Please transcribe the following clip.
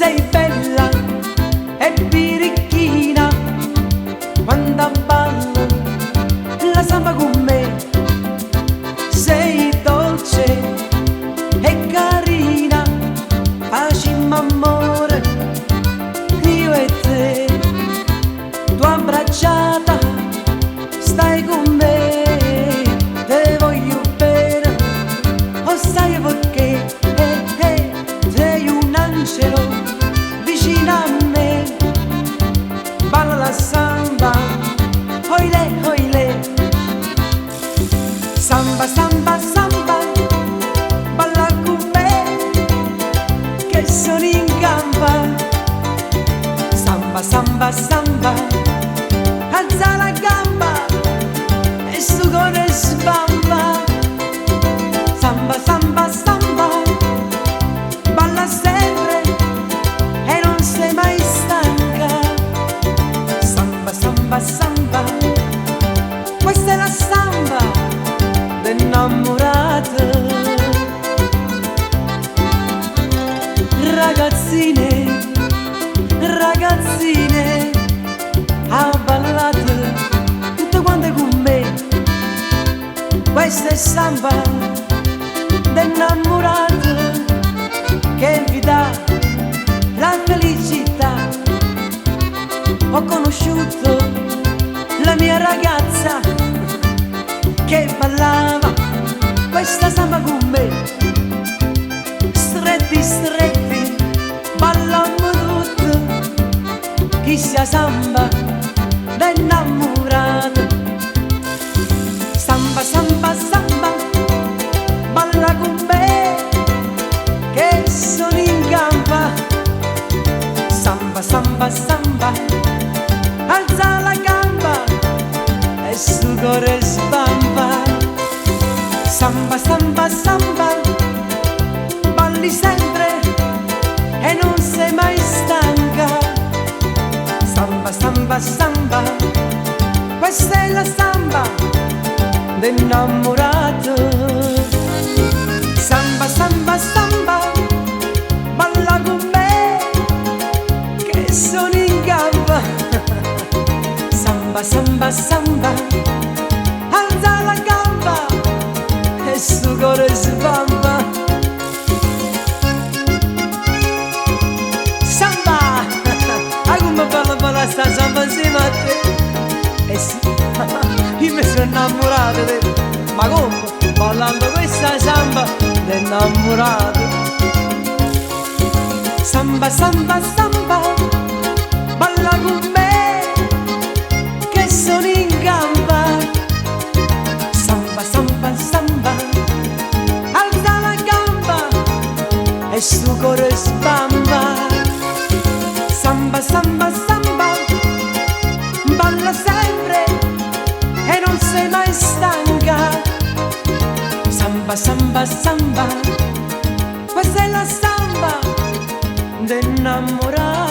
sei bella e birichina quando ballo la samba con me. Sei dolce e carina, facciamo amore io e te. Tu abbracciata stai con me, te voglio bene, o sai perché sei un angelo vicino a me. Balla la samba, oilè, oilè. Samba, samba, samba, balla con me, che sono in gamba. Samba, samba, samba, alza la gamba e su cuore sbamba. Samba, samba, samba, balla sempre e non sei mai stanca. Samba, samba, samba, questa è la samba dell'innamorato. Ragazzine, ragazzine, a ballate tutte quante con me. Questa è samba dell'innamorato che vi dà la felicità. Ho conosciuto la mia ragazza che ballava questa samba con me. Stretti, stretti, ballammo tutto, chi sia samba dell'innamorato. Samba, samba, samba, balla con me, che sono in gamba. Samba, samba, samba, alza la gamba e su cuore sbamba. Samba, samba, samba, balli sempre e non sei mai stanca. Samba, samba, samba, questa è la samba dell'innamorato. Samba, samba, samba, balla con me, che sono in gamba. Samba, samba, samba, alza la gamba e su cuore sbamba. Samba, come balla balla sta samba insieme a te. Eh sì, io mi sono innamorato di te. Ma come? Ballando questa samba dell'innamorato. Samba, samba, samba, balla con me, che sono in gamba. Samba, samba, samba, alza la gamba e su cuore sbamba. Samba, samba, samba, balla sempre e non sei mai stanca. Samba, samba, samba, questa è la samba dell'innamorato.